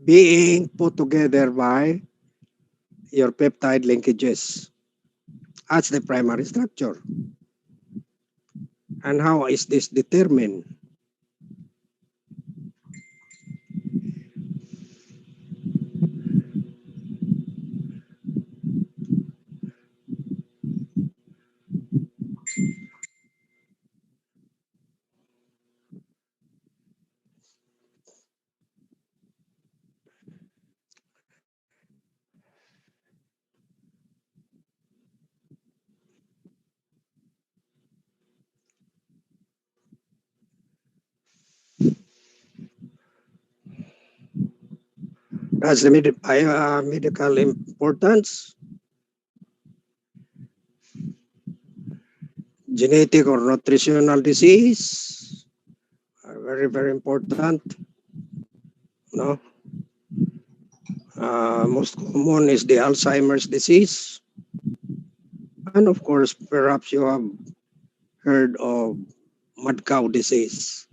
being put together by your peptide linkages. That's the primary structure. And how is this determined? That's the medical importance, genetic or nutritional disease, are very, very important. No? Most common is the Alzheimer's disease. And of course, perhaps you have heard of mad cow disease.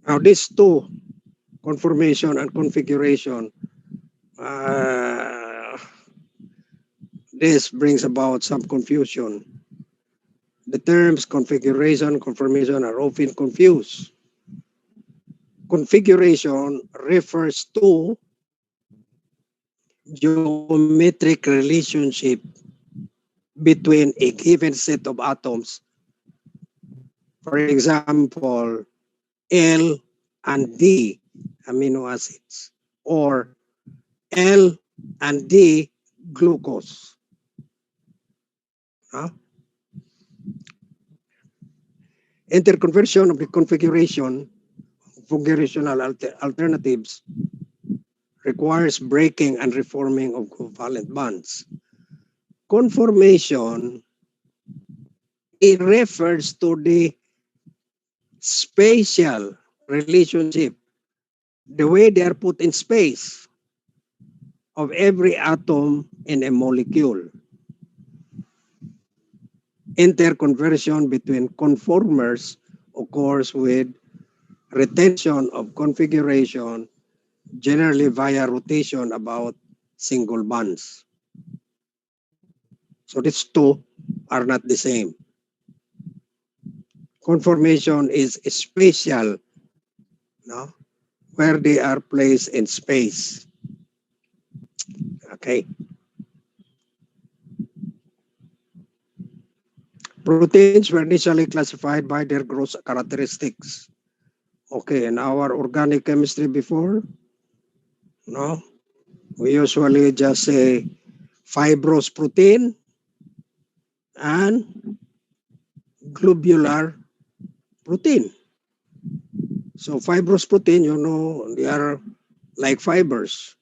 Now, these two, conformation and configuration, uh, this brings about some confusion. The terms configuration, conformation are often confused. Configuration refers to geometric relationship between a given set of atoms. For example, L and D amino acids, or L and D glucose. Huh? Interconversion of the configurational alternatives requires breaking and reforming of covalent bonds. Conformation, it refers to the spatial relationship, the way they are put in space of every atom in a molecule. Interconversion between conformers occurs with retention of configuration, generally via rotation about single bonds. So these two are not the same. Conformation is spatial, no? Where they are placed in space. Okay. Proteins were initially classified by their gross characteristics. Okay, in our organic chemistry before, no, we usually just say fibrous protein and globular protein. So fibrous protein, you know, they are like fibers.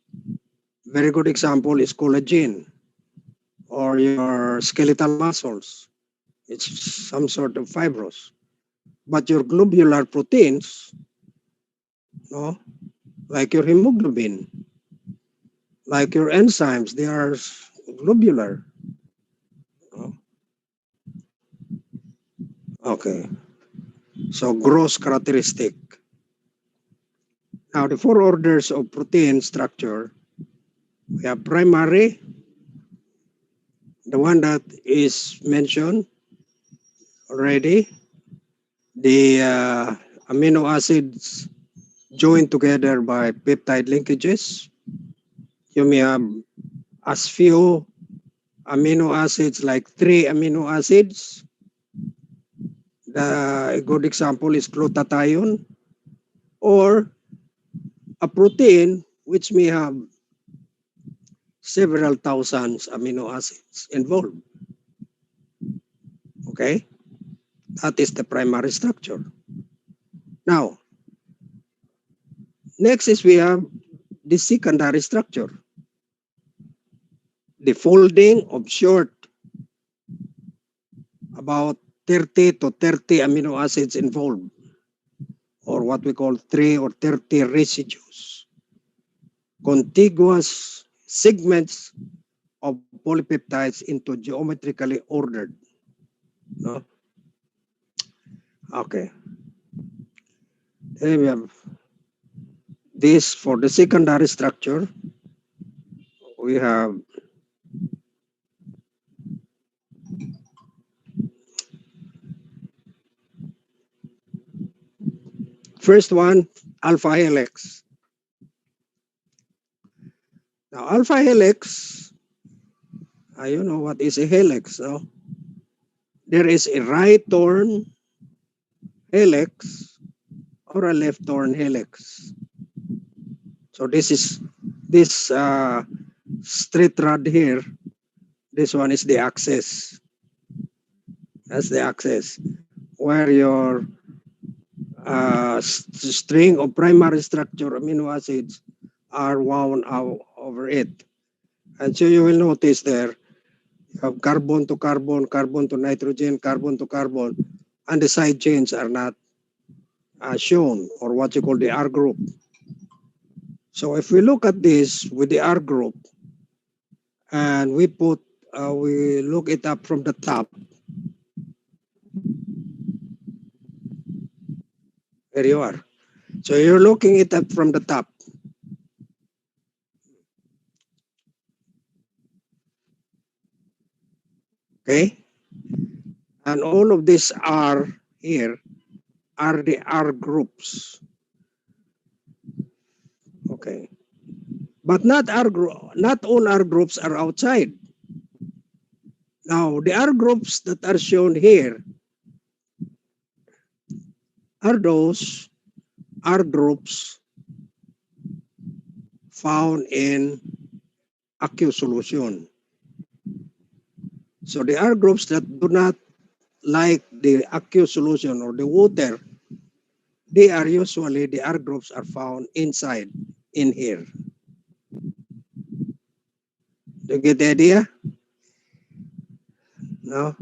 Very good example is collagen or your skeletal muscles. It's some sort of fibrous. But your globular proteins, no, like your hemoglobin, like your enzymes, they are globular. No? Okay, so gross characteristic. Now the four orders of protein structure, we have primary, the one that is mentioned already, the amino acids joined together by peptide linkages. You may have as few amino acids like 3 amino acids. A good example is glutathione, or a protein which may have several thousands amino acids involved. Okay, that is the primary structure. Now, next is we have the secondary structure, the folding of short, about 30 to 30 amino acids involved, or what we call 3 or 30 residues, contiguous segments of polypeptides into geometrically ordered. No? Okay. Then we have this for the secondary structure. We have first one, alpha helix. Now, alpha helix, you know what is a helix, no? There is a right turn helix or a left turn helix. So this straight rod here. This one is the axis. That's the axis where your string of primary structure amino acids are wound out over it. And so you will notice there, you have carbon to carbon, carbon to nitrogen, carbon to carbon, and the side chains are not shown, or what you call the R group. So if we look at this with the R group, and we look it up from the top, there you are. So you're looking it up from the top. Okay? And all of these are here are the R groups. Okay. But not all R groups are outside. Now, the R groups that are shown here are those R groups found in aqueous solution. So the R groups that do not like the aqueous solution or the water, they are usually, the R groups are found inside, in here. Do you get the idea? No?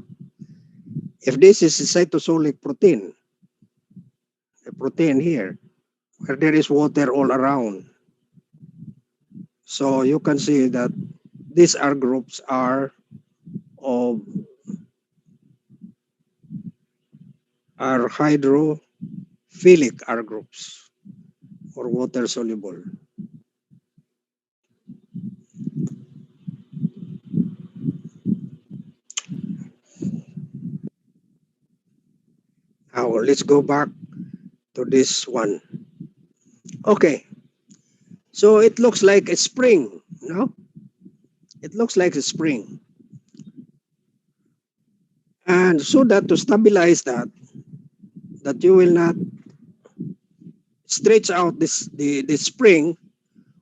If this is a cytosolic protein, a protein here, where there is water all around, so you can see that these R groups are of are hydrophilic R groups or water soluble. Now let's go back to this one. Okay, so it looks like a spring, no? It looks like a spring. And so that to stabilize that you will not stretch out the spring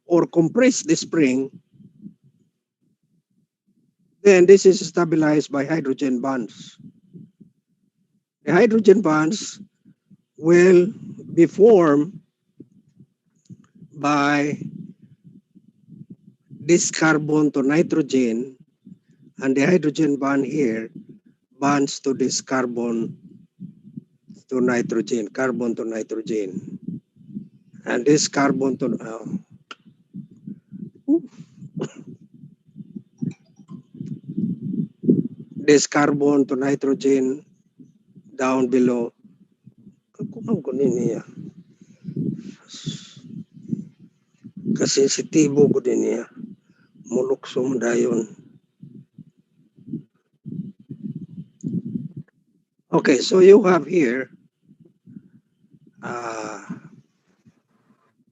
or compress the spring, then this is stabilized by hydrogen bonds. The hydrogen bonds will be formed by this carbon to nitrogen, and the hydrogen bond here bonds to this carbon to nitrogen, carbon to nitrogen. And this carbon to this carbon to nitrogen down below. Kasi sensitibo ko din niya. Muluksom dayon. Okay, so you have here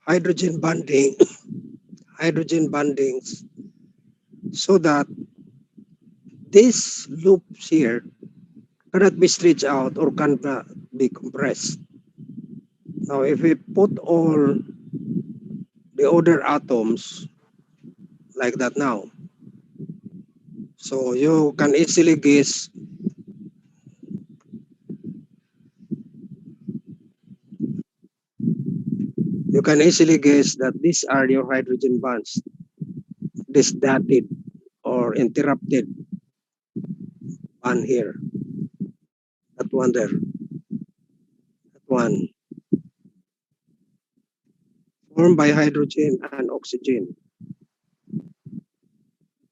hydrogen bonding, hydrogen bondings, so that these loops here cannot be stretched out or cannot be compressed. Now, if we put all the other atoms like that now, so you can easily guess that these are your hydrogen bonds, this dotted or interrupted bond here, that one there, that one, formed by hydrogen and oxygen.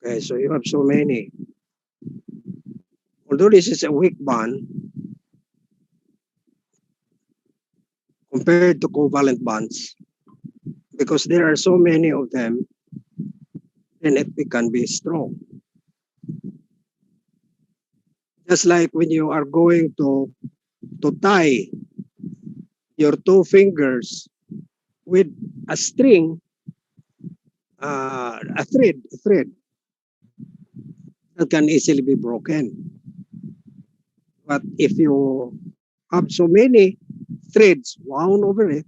Okay, so you have so many. Although this is a weak bond, compared to covalent bonds, because there are so many of them, then it can be strong. Just like when you are going to tie your two fingers with a string, a thread that can easily be broken. But if you have so many threads wound over it,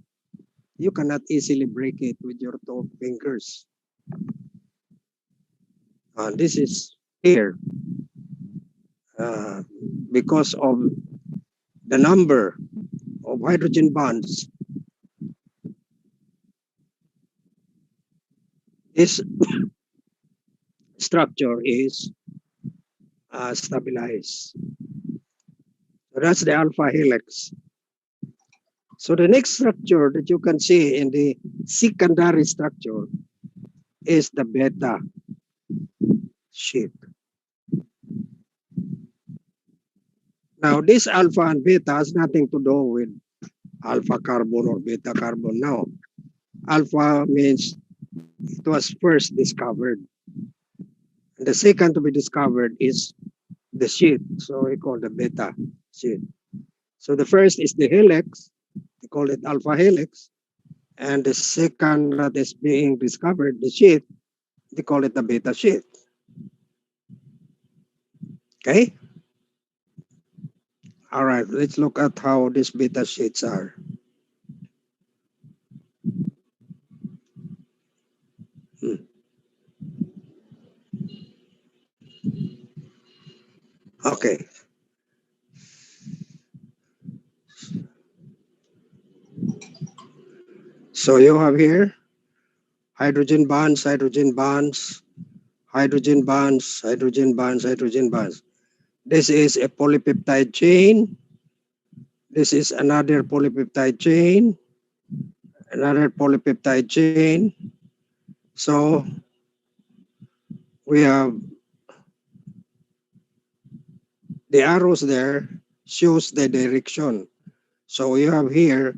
you cannot easily break it with your two fingers. This is here uh, because of the number of hydrogen bonds. This structure is stabilized. So that's the alpha helix. So the next structure that you can see in the secondary structure is the beta sheet. Now, this alpha and beta has nothing to do with alpha carbon or beta carbon. No, alpha means it was first discovered. And the second to be discovered is the sheet. So we call the beta sheet. So the first is the helix. We call it alpha helix. And the second that is being discovered, the sheet, they call it the beta sheet. Okay? All right, let's look at how these beta sheets are. Hmm. Okay. So you have here hydrogen bonds, hydrogen bonds, hydrogen bonds, hydrogen bonds, hydrogen bonds. This is a polypeptide chain. This is another polypeptide chain, another polypeptide chain. So we have the arrows there shows the direction. So you have here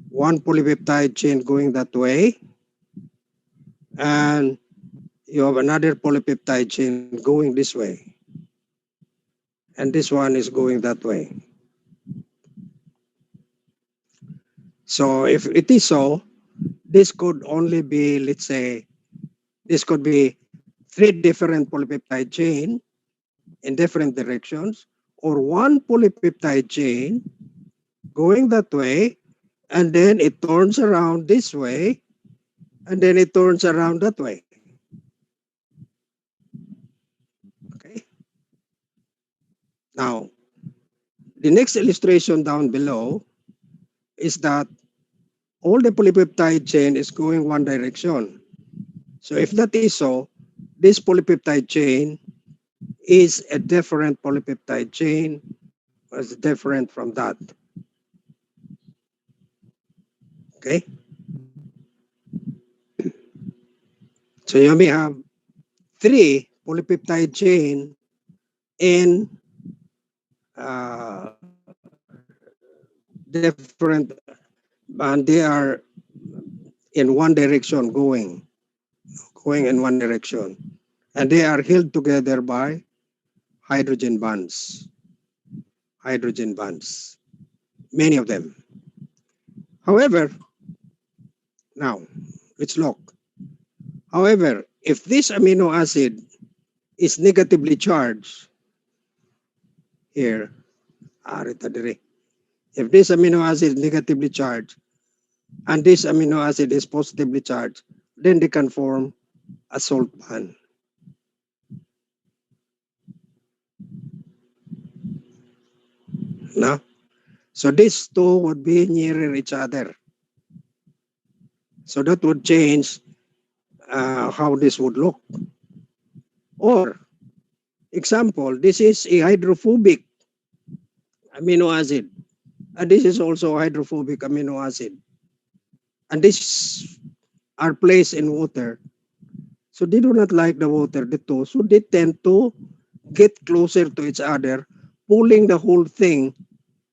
one polypeptide chain going that way, and you have another polypeptide chain going this way, and this one is going that way. So if it is so, this could only be, let's say, this could be three different polypeptide chain in different directions, or one polypeptide chain going that way, and then it turns around this way, and then it turns around that way. Okay. Now, the next illustration down below is that all the polypeptide chain is going one direction. So if that is so, this polypeptide chain is a different polypeptide chain, is different from that. Okay. So you may have three polypeptide chain in different, and they are in one direction going in one direction, and they are held together by hydrogen bonds. Hydrogen bonds, many of them. However, now let's look. However, if this amino acid is negatively charged here, if this amino acid is negatively charged and this amino acid is positively charged, then they can form a salt bond. No? So these two would be nearer each other. So that would change how this would look. Or, example, this is a hydrophobic amino acid, and this is also a hydrophobic amino acid. And these are placed in water. So they do not like the water, the two. So they tend to get closer to each other, pulling the whole thing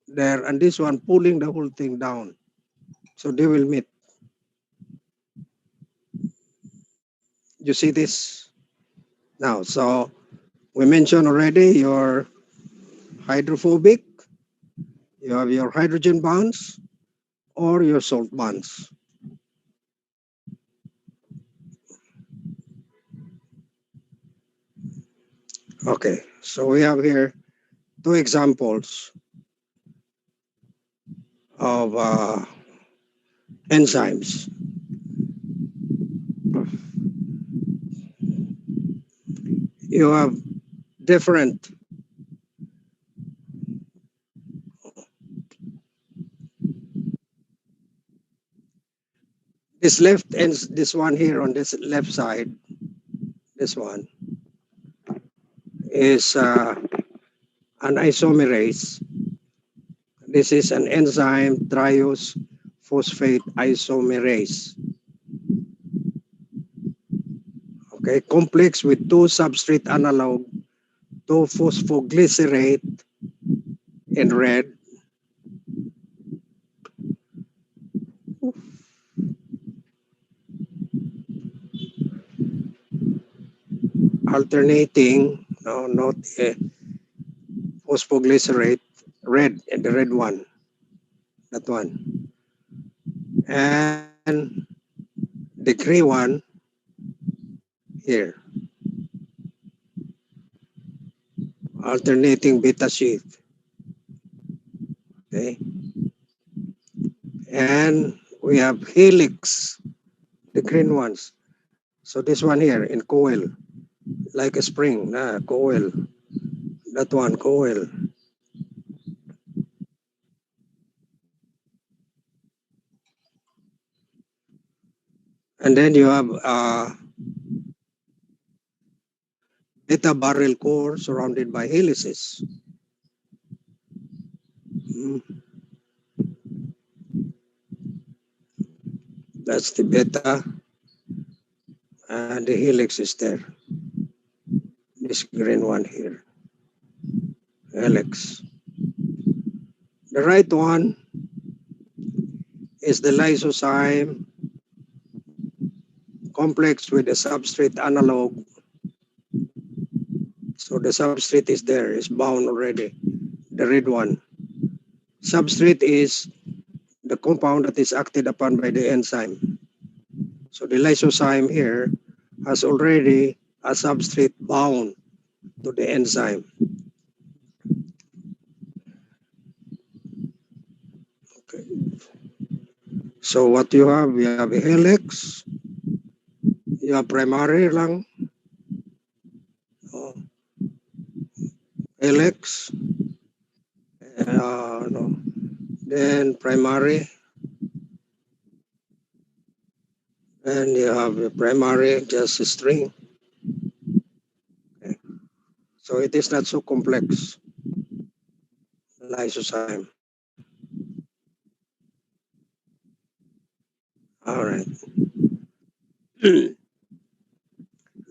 there, and this one pulling the whole thing down. So they will meet. You see this now. So we mentioned already your hydrophobic, you have your hydrogen bonds or your salt bonds. Okay, so we have here two examples of enzymes. You have different, this left and this one here on this left side, this one is an isomerase. This is an enzyme triose phosphate isomerase. Okay, complex with two substrate analog, two phosphoglycerate in red, alternating, no, not phosphoglycerate, red, and the red one, that one. And the gray one here, alternating beta sheath. Okay. And we have helix, the green ones. So this one here in coil, like a spring, coil. That one, coil. And then you have beta barrel core surrounded by helices. Mm, that's the beta, and the helix is there. This green one here, helix. The right one is the lysozyme complex with a substrate analog. So the substrate is there, is bound already, the red one. Substrate is the compound that is acted upon by the enzyme. So the lysozyme here has already a substrate bound to the enzyme. Okay. So what you have a helix, you have primary lang, oh, helix, no. Then primary, and you have a primary, just a string. Okay. So it is not so complex, lysozyme. All right.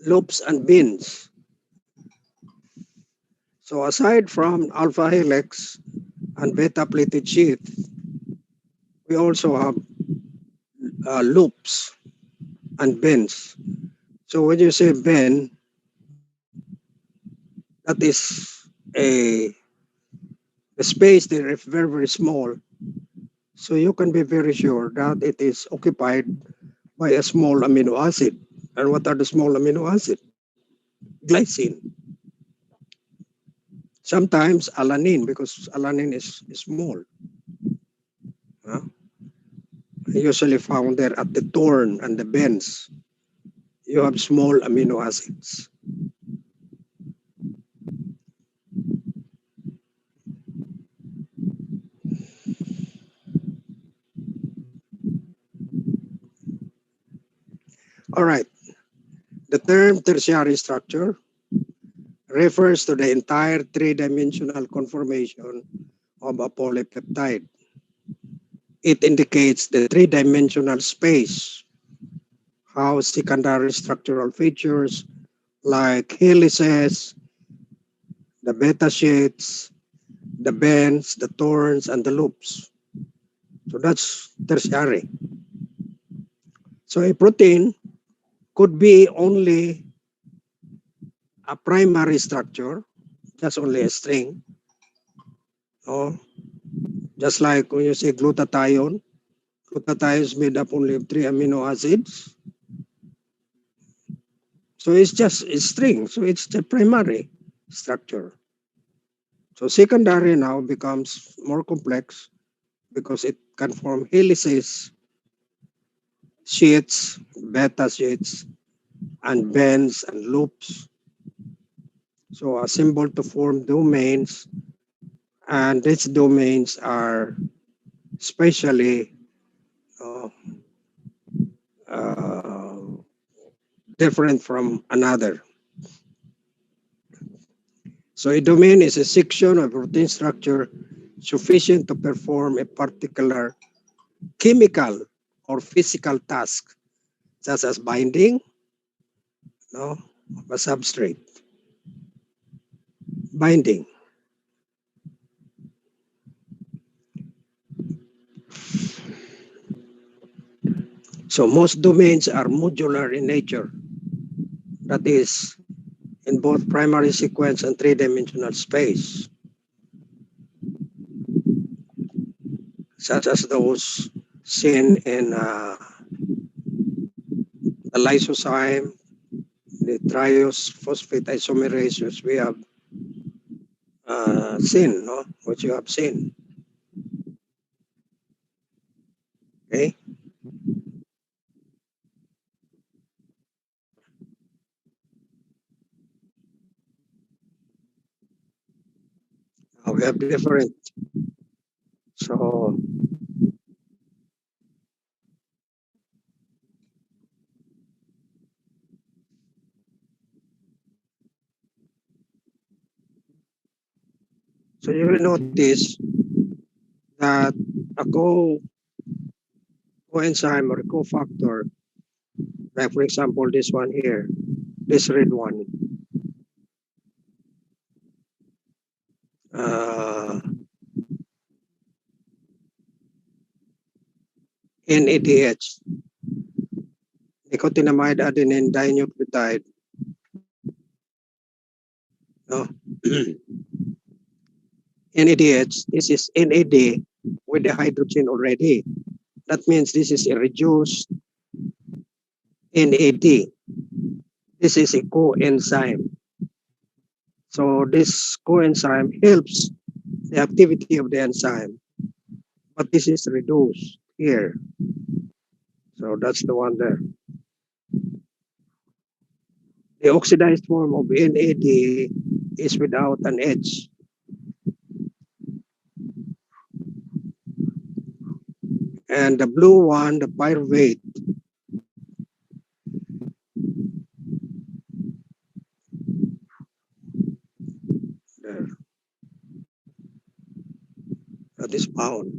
Loops and bins. So aside from alpha helix and beta plated sheath, we also have loops and bends. So when you say bend, that is a space that is very, very small. So you can be very sure that it is occupied by a small amino acid. And what are the small amino acid? Glycine. Sometimes alanine, because alanine is small. Usually found there at the torn and the bends. You have small amino acids. All right. The term tertiary structure refers to the entire three-dimensional conformation of a polypeptide. It indicates the three-dimensional space, how secondary structural features like helices, the beta sheets, the bends, the torns, and the loops So that's tertiary. So a protein could be only a primary structure, just only a string, or just like when you say glutathione, glutathione is made up only of 3 amino acids. So it's just a string, so it's the primary structure. So secondary now becomes more complex because it can form helices, sheets, beta sheets, and bends and loops. So a symbol to form domains, and these domains are spatially uh, uh, different from another. So a domain is a section of protein structure sufficient to perform a particular chemical or physical task, such as binding, no, of a substrate. Binding. So most domains are modular in nature. That is, in both primary sequence and three-dimensional space, such as those seen in the lysozyme, the triose phosphate isomerase, which we have seen, no? Which you have seen. Okay. Now we have different. So you will notice that a coenzyme or cofactor, like for example this one here, this red one, uh, NADH, nicotinamide adenine dinucleotide. No? NADH, this is NAD with the hydrogen already. That means this is a reduced NAD. This is a coenzyme. So this coenzyme helps the activity of the enzyme, but this is reduced here. So that's the one there. The oxidized form of NAD is without an H. And the blue one, the pyruvate, there, that is found.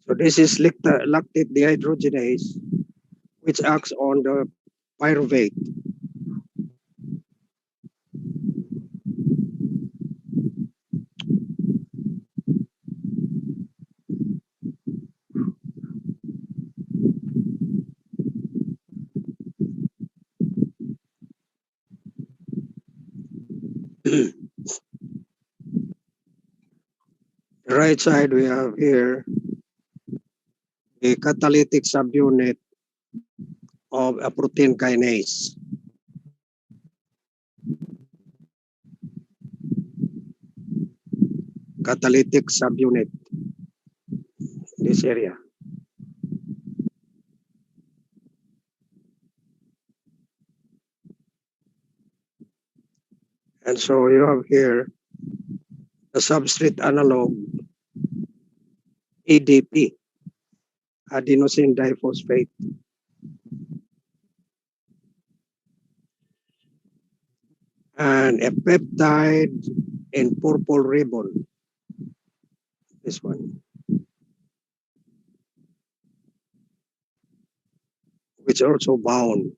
So this is lactate dehydrogenase, which acts on the pyruvate. The right side we have here a catalytic subunit of a protein kinase. Catalytic subunit, this area. And so you have here the substrate analog ADP, adenosine diphosphate. And a peptide in purple ribbon, this one, which also bound.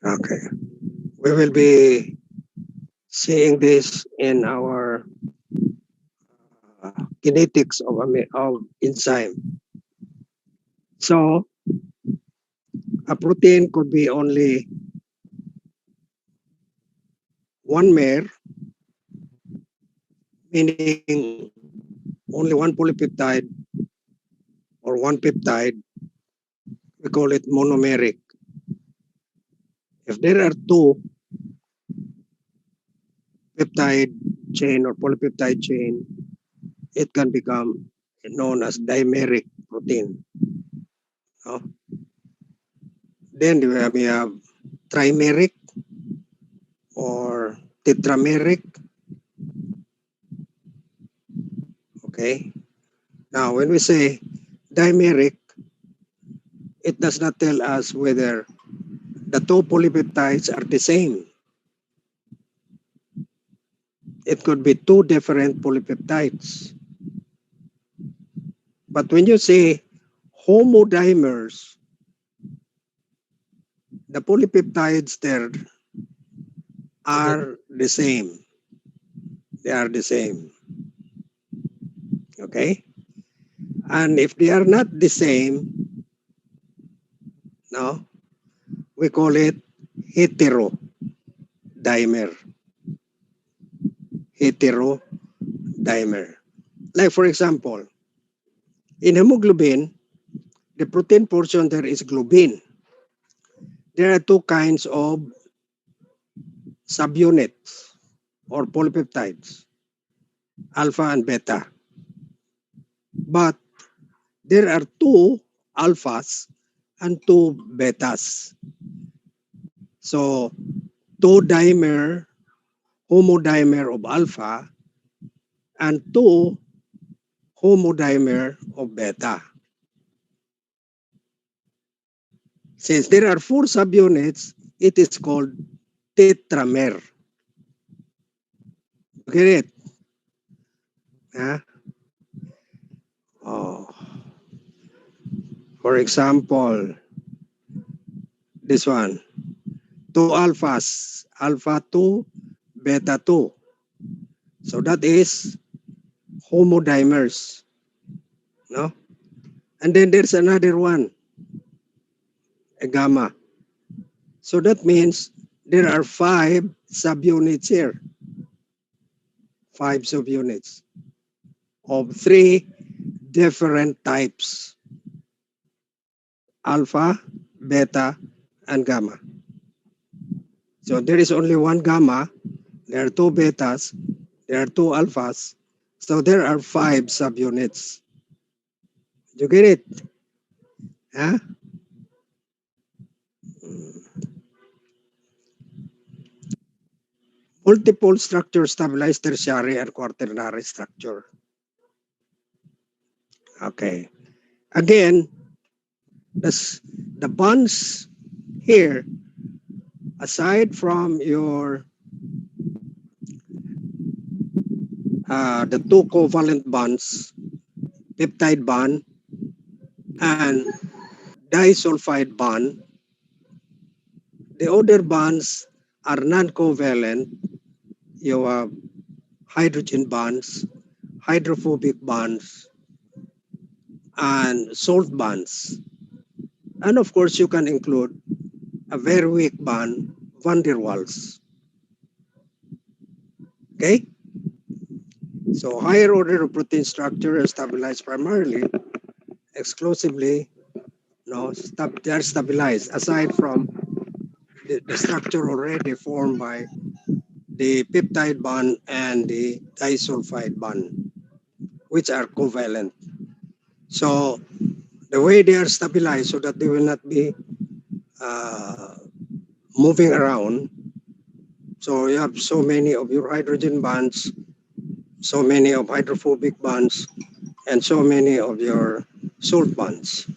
Okay. We will be seeing this in our kinetics of enzyme. So a protein could be only one mer, meaning only one polypeptide or one peptide. We call it monomeric. If there are two peptide chain or polypeptide chain, it can become known as dimeric protein. No? Then we have trimeric or tetrameric. Okay. Now, when we say dimeric, it does not tell us whether the two polypeptides are the same. It could be two different polypeptides. But when you say homodimers, the polypeptides there are the same. They are the same. Okay? And if they are not the same, no, we call it heterodimer. Heterodimer. Like for example, in hemoglobin, the protein portion there is globin. There are two kinds of subunits or polypeptides, alpha and beta. But there are two alphas and two betas. So two dimer, homodimer of alpha and two homodimer of beta. Since there are four subunits, it is called tetramer. Get it? Huh? Oh. For example, this one, two alphas, alpha 2, beta 2. So that is homodimers. No? And then there's another one, a gamma. So that means there are 5 subunits here. 5 subunits of 3 different types, alpha, beta, and gamma. So there is only one gamma, there are 2 betas, there are 2 alphas, so there are 5 subunits. You get it? Huh? Multiple structure stabilized tertiary and quaternary structure. Okay. Again, the bonds here, aside from your the two covalent bonds, peptide bond and disulfide bond, the other bonds are non-covalent. You have hydrogen bonds, hydrophobic bonds, and salt bonds. And of course, you can include a very weak bond, van der Waals. Okay? So higher order of protein structure is stabilized primarily, exclusively, they are stabilized aside from the structure already formed by the peptide bond and the disulfide bond, which are covalent. So the way they are stabilized so that they will not be moving around. So you have so many of your hydrogen bonds, so many of hydrophobic bonds, and so many of your salt bonds.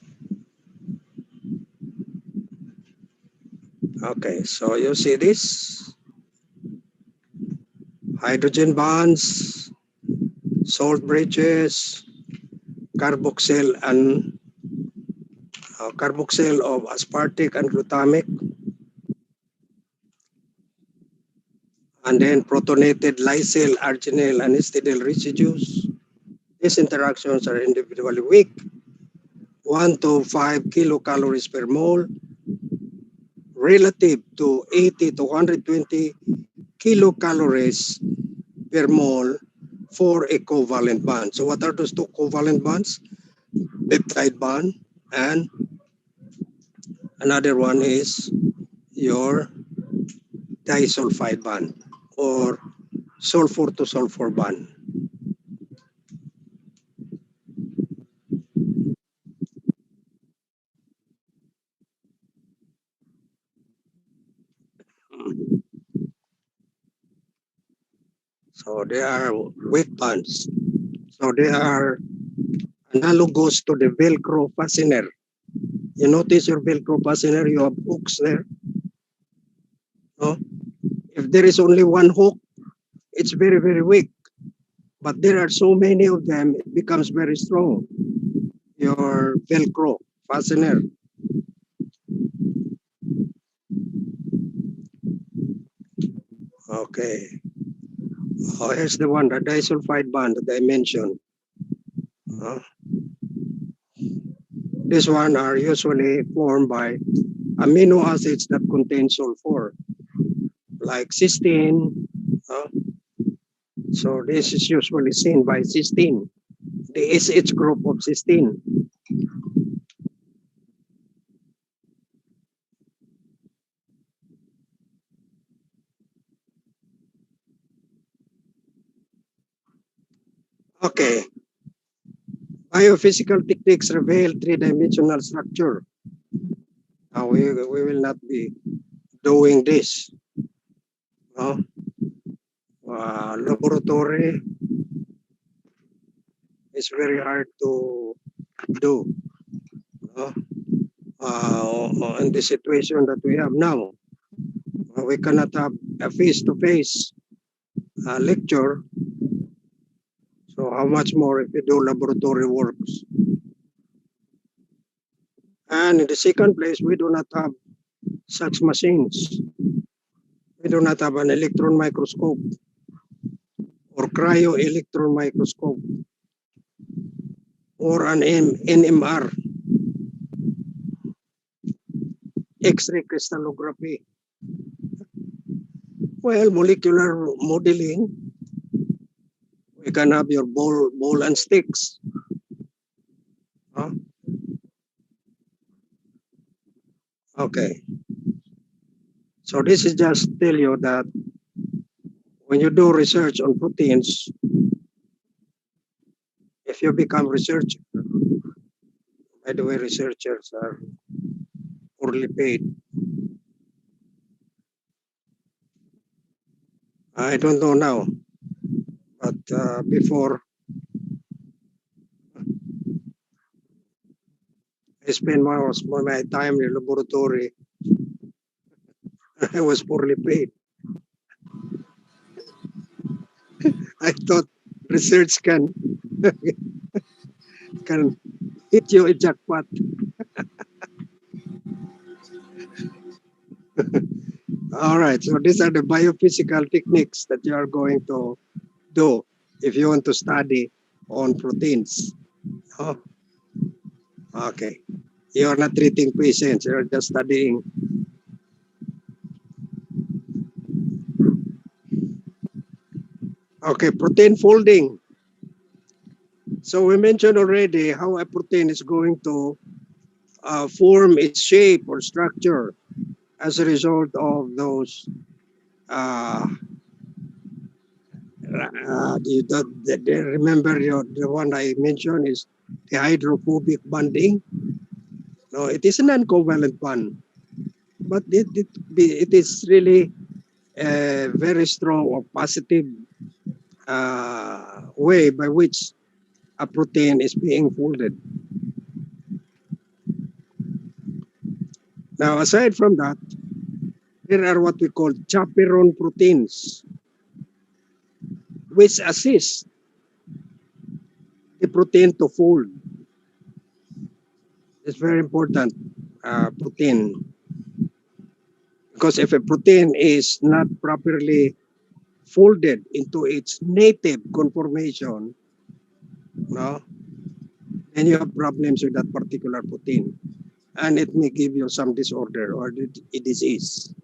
Okay, so you see this? Hydrogen bonds, salt bridges, carboxyl of aspartic and glutamic, and then protonated lysyl, arginine, and acidyl residues. These interactions are individually weak, 1 to 5 kilocalories per mole, relative to 80 to 120 kilocalories per mole for a covalent bond. So what are those two covalent bonds? Peptide bond, and another one is your disulfide bond or sulfur to sulfur bond. So they are weak bonds. So they are analogous to the Velcro fastener. You notice your Velcro fastener, you have hooks there. No? If there is only one hook, it's very, very weak. But there are so many of them, it becomes very strong. Your Velcro fastener. Okay. Oh, here's the one, the disulfide bond that I mentioned. This one are usually formed by amino acids that contain sulfur, like cysteine. So this is usually seen by cysteine, the SH group of cysteine. Okay. Biophysical techniques reveal three-dimensional structure. Now we will not be doing this. No? Laboratory is very hard to do. No? In the situation that we have now, we cannot have a face-to-face lecture. So how much more if you do laboratory works? And in the second place, we do not have such machines. We do not have an electron microscope or cryo-electron microscope or an NMR, X-ray crystallography. Well, molecular modeling, we can have your ball and sticks. Huh? Okay. So this is just tell you that when you do research on proteins, if you become researcher, by the way, researchers are poorly paid. I don't know now, but before I spent my time in the laboratory, I was poorly paid. I thought research can hit you a jackpot. All right, so these are the biophysical techniques that you are going to do if you want to study on proteins. Oh, okay. You are not treating patients, you are just studying. Okay, protein folding. So we mentioned already how a protein is going to form its shape or structure as a result of those remember the one I mentioned is the hydrophobic bonding. No, it is a non-covalent bond, but it is really a very strong or positive way by which a protein is being folded. Now, aside from that, there are what we call chaperone proteins, which assist the protein to fold. It's very important, protein. Because if a protein is not properly folded into its native conformation, no, then you have problems with that particular protein, and it may give you some disorder or a disease.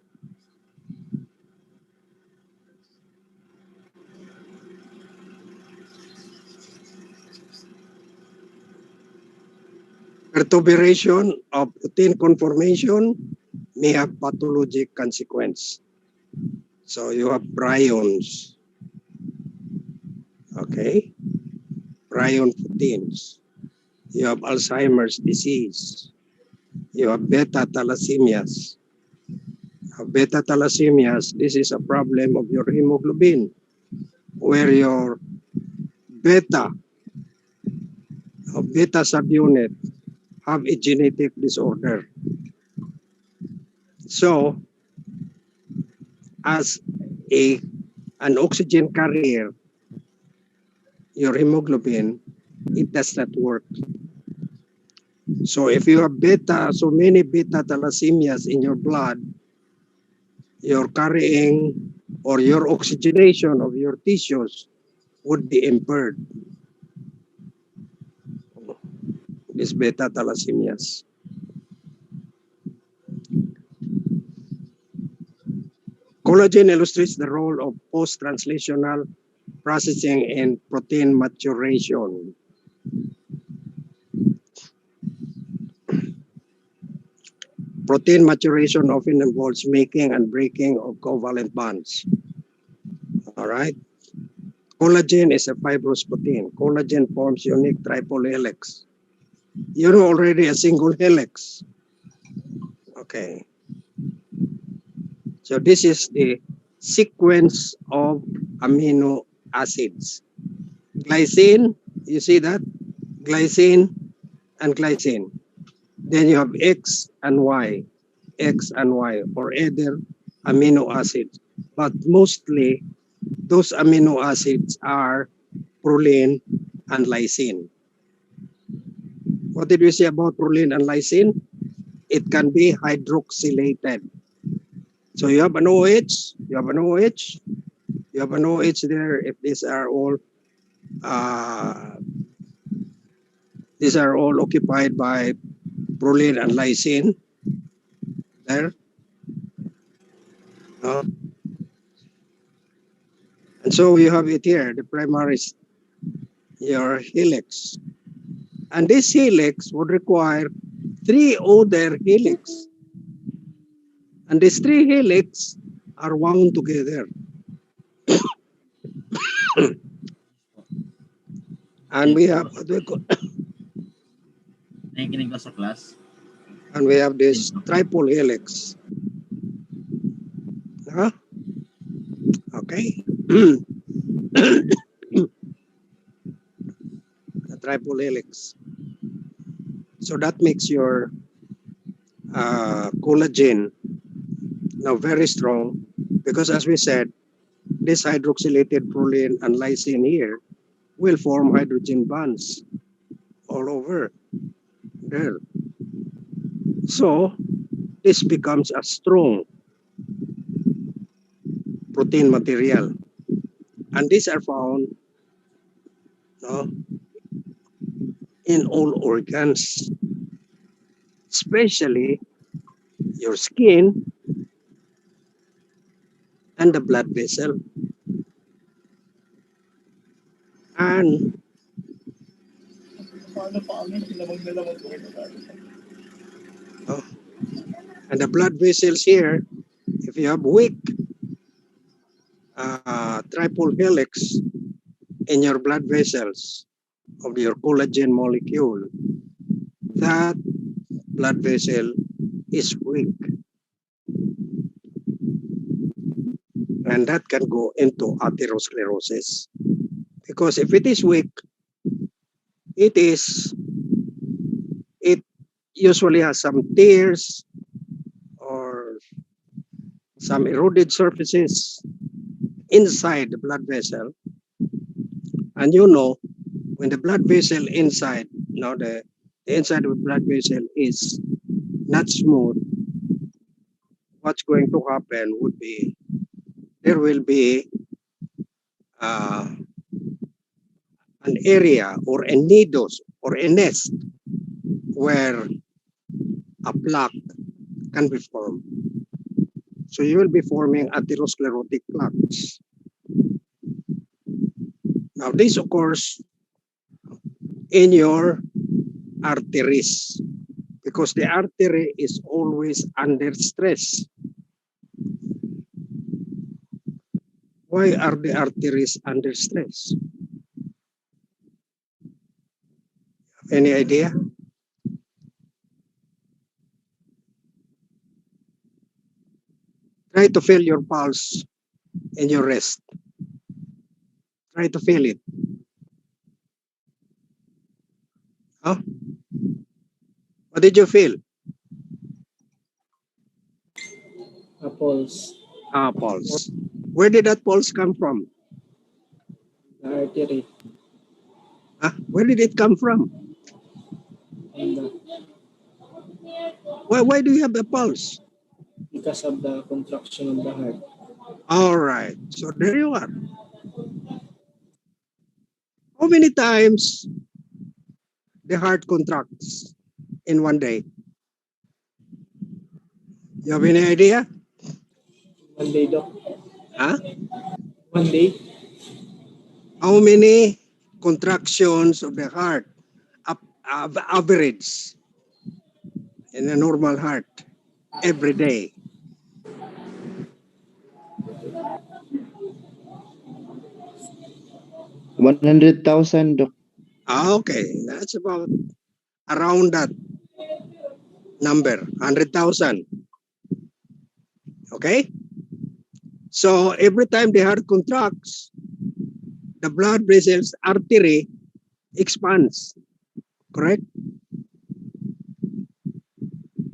Perturbation of protein conformation may have pathologic consequence. So you have prions, okay? Prion proteins. You have Alzheimer's disease. You have beta thalassemias. Beta thalassemias, this is a problem of your hemoglobin, where your beta subunit have a genetic disorder. So, as an oxygen carrier, your hemoglobin, it does not work. So if you have so many beta thalassemias in your blood, your carrying or your oxygenation of your tissues would be impaired. These beta thalassemias. Collagen illustrates the role of post-translational processing in protein maturation. Protein maturation often involves making and breaking of covalent bonds. All right. Collagen is a fibrous protein. Collagen forms unique triple helix. You know already a single helix. Okay. So this is the sequence of amino acids. Glycine, you see that? Glycine and glycine. Then you have X and Y, or other amino acids. But mostly, those amino acids are proline and lysine. What did we say about proline and lysine? It can be hydroxylated. So you have an OH, you have an OH, you have an OH there. If these are all occupied by proline and lysine there. And so you have it here, the primary, your helix. And this helix would require 3 other helix. And these 3 helix are wound together. And we have what we call, and we have this triple helix. Huh? Okay. The triple helix. So that makes your collagen now very strong, because as we said, this hydroxylated proline and lysine here will form hydrogen bonds all over there. So this becomes a strong protein material. And these are found in all organs, especially your skin and the blood vessel. And the blood vessels here, if you have weak triple helix in your blood vessels of your collagen molecule, that blood vessel is weak. And that can go into atherosclerosis. Because if it is weak, it usually has some tears or some eroded surfaces inside the blood vessel. And you know, when the blood vessel inside, the inside of the blood vessel is not smooth, what's going to happen would be there will be an area or a nidos or a nest where a plaque can be formed. So you will be forming atherosclerotic plaques. Now this occurs in your arteries because the artery is always under stress. Why are the arteries under stress? Any idea? Try to feel your pulse in your rest. Try to feel it. Huh? What did you feel? A pulse. Pulse. Where did that pulse come from? The artery. Where did it come from? And Why do you have a pulse? because of the contraction of the heart. All right. So there you are. How many times the heart contracts in one day? You have any idea? One day, Doc. Huh? One day. How many contractions of the heart average in a normal heart every day? 100,000, Doc. Okay, that's about around that number, 100,000. Okay? So every time the heart contracts, the blood vessels artery expands. Correct?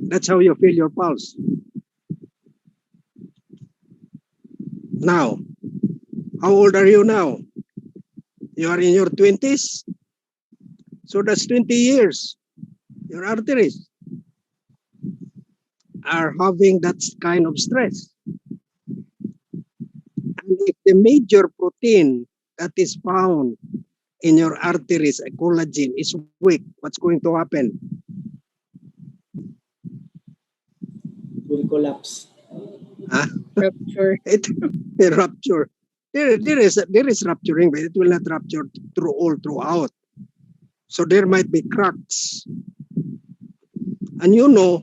That's how you feel your pulse. Now, how old are you now? You are in your 20s? So that's 20 years. Your arteries are having that kind of stress. And if the major protein that is found in your arteries, a collagen, is weak, what's going to happen? Will collapse. Rupture. It will rupture. There is rupturing, but it will not rupture throughout. So there might be cracks. And you know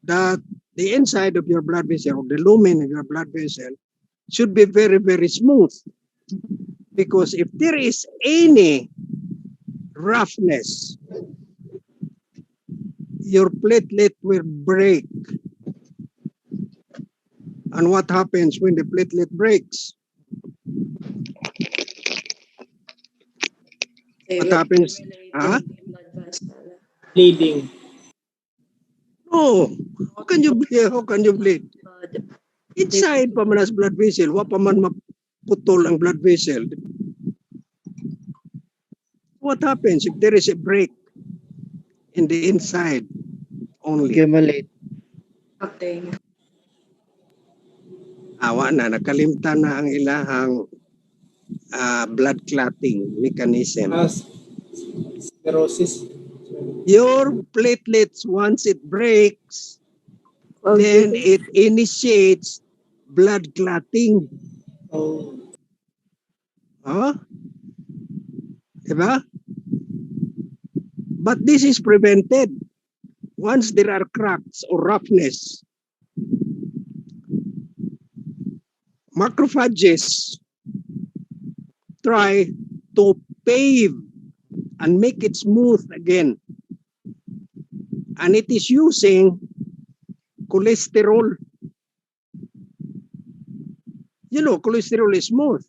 that the inside of your blood vessel, or the lumen of your blood vessel, should be very, very smooth. Because if there is any roughness, your platelet will break. And what happens when the platelet breaks? What happens? Huh? Bleeding. No. How can you bleed? How can you bleed? Inside pa man as blood vessel, wa pa man maputol ang blood vessel. What happens if there is a break in the inside only? Accumulate. Okay. Awa na, nakalimtan na ang ilahang blood clotting mechanism. Cirrhosis. Your platelets, once it breaks, then it initiates blood clotting. Oh. Huh? Diba? But this is prevented once there are cracks or roughness. Macrophages try to pave and make it smooth again. And it is using cholesterol. You know, cholesterol is smooth.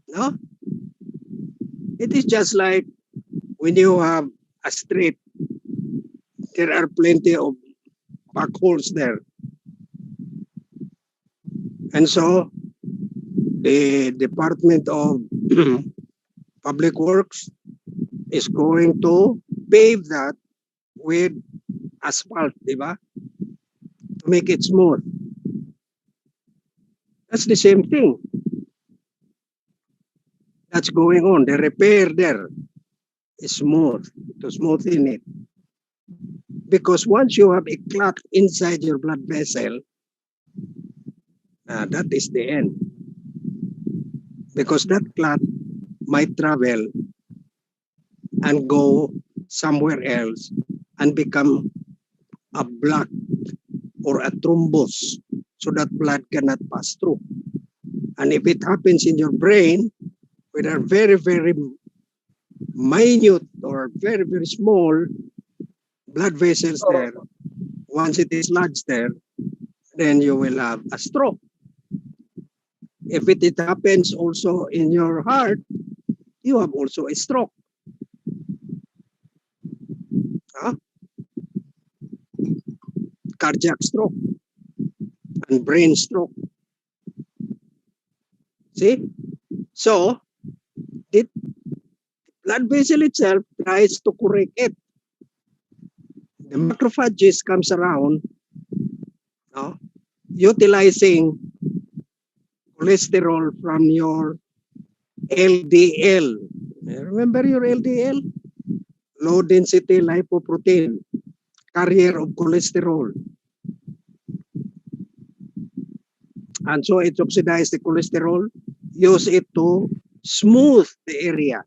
No? It is just like when you have a street, there are plenty of potholes there. And so the Department of Public Works is going to pave that with asphalt, diba? To make it smooth. That's the same thing. That's going on. The repair there is smooth, to smoothen it. Because once you have a clot inside your blood vessel, that is the end. Because that clot might travel and go somewhere else and become a block or a thrombus, so that blood cannot pass through. And if it happens in your brain, with a very, very minute or very, very small blood vessels there, once it is lodged there, then you will have a stroke. If it happens also in your heart, you have also a stroke. Cardiac stroke and brain stroke. See? So, the blood vessel itself tries to correct it. The macrophages comes around, utilizing cholesterol from your LDL. Remember your LDL? Low density lipoprotein, carrier of cholesterol. And so it oxidizes the cholesterol, use it to smooth the area.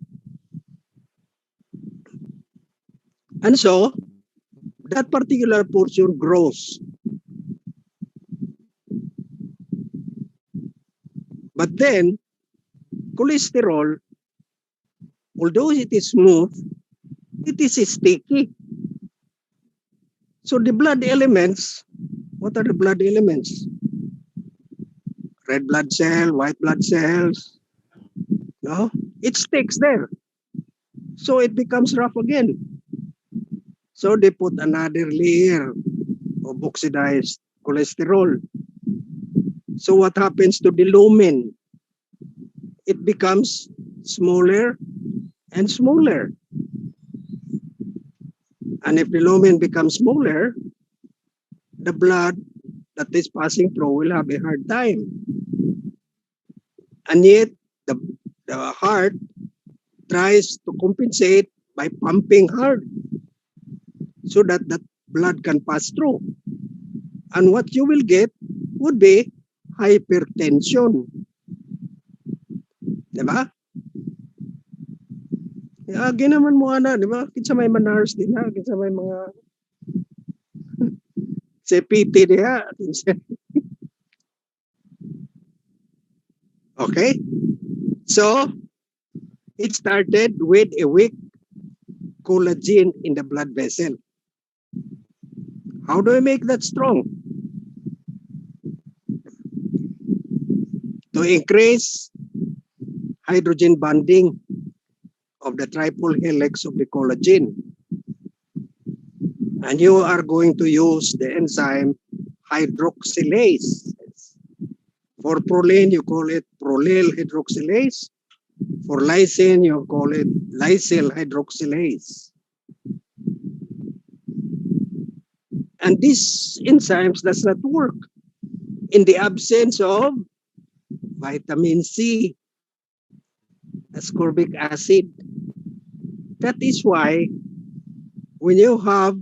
And so that particular portion grows. But then cholesterol, although it is smooth, it is sticky. So the blood elements, what are the blood elements? Red blood cell, white blood cells, no? It sticks there. So it becomes rough again. So they put another layer of oxidized cholesterol. So what happens to the lumen? It becomes smaller and smaller. And if the lumen becomes smaller, the blood that is passing through will have a hard time. And yet, the heart tries to compensate by pumping hard so that the blood can pass through. And what you will get would be hypertension. Diba? Ginaman mo ana, diba? Kinsa may manars din ha, kinsa may mga CPT diha. Okay? So, it started with a weak collagen in the blood vessel. How do we make that strong? To increase hydrogen bonding of the triple helix of the collagen. And you are going to use the enzyme hydroxylase. For proline, you call it prolyl hydroxylase. For lysine, you call it lysyl hydroxylase. And these enzymes does not work in the absence of vitamin C, ascorbic acid. That is why when you have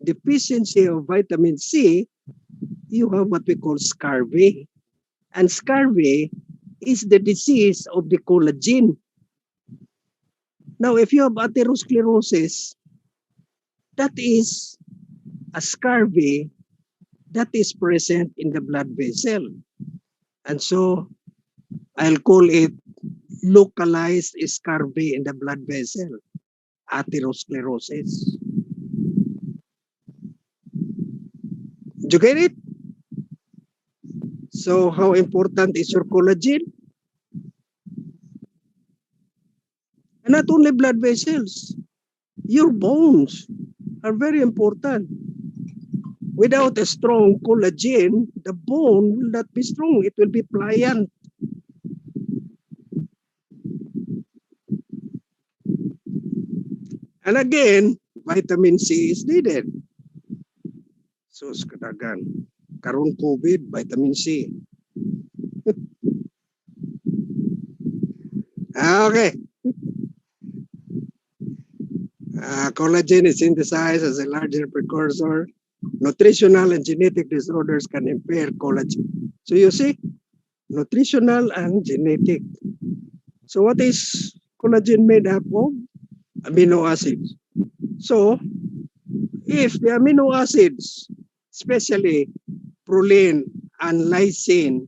deficiency of vitamin C, you have what we call scurvy. And scurvy is the disease of the collagen. Now, if you have atherosclerosis, that is a scurvy that is present in the blood vessel. And so I'll call it localized scurvy in the blood vessel, atherosclerosis. Did you get it? So how important is your collagen? And not only blood vessels, your bones are very important. Without a strong collagen, the bone will not be strong. It will be pliant. And again, vitamin C is needed. So, kadagan. Karon COVID, vitamin C. Okay. Collagen is synthesized as a larger precursor. Nutritional and genetic disorders can impair collagen. So you see, nutritional and genetic. So what is collagen made up of? Amino acids. So if the amino acids, especially proline and lysine,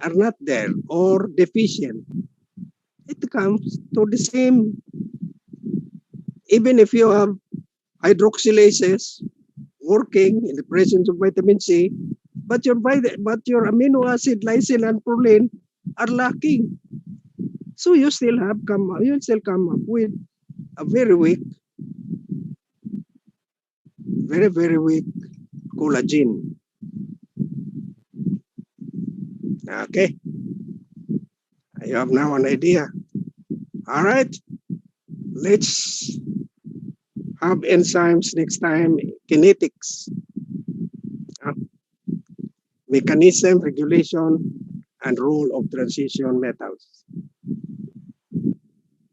are not there or deficient, it comes to the same. Even if you have hydroxylases working in the presence of vitamin C, but your amino acid, lysine and proline are lacking. So you still come up with a very weak, very weak collagen. Okay, you have now an idea. All right, let's have enzymes next time. Kinetics, mechanism, regulation, and role of transition metals.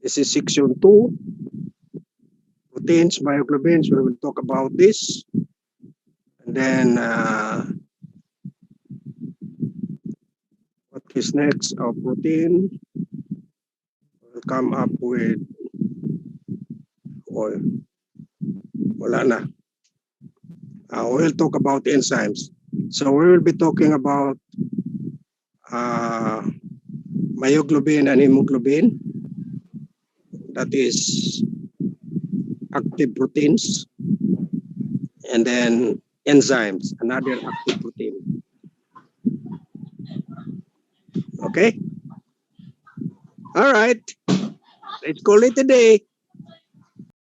This is section 2. Proteins, myoglobins, we will talk about this. And then what is next? Protein will come up with oil. Wala na. We'll talk about enzymes. So we will be talking about myoglobin and hemoglobin. That is active proteins. And then enzymes, another active protein. Okay? All right. Let's call it a day.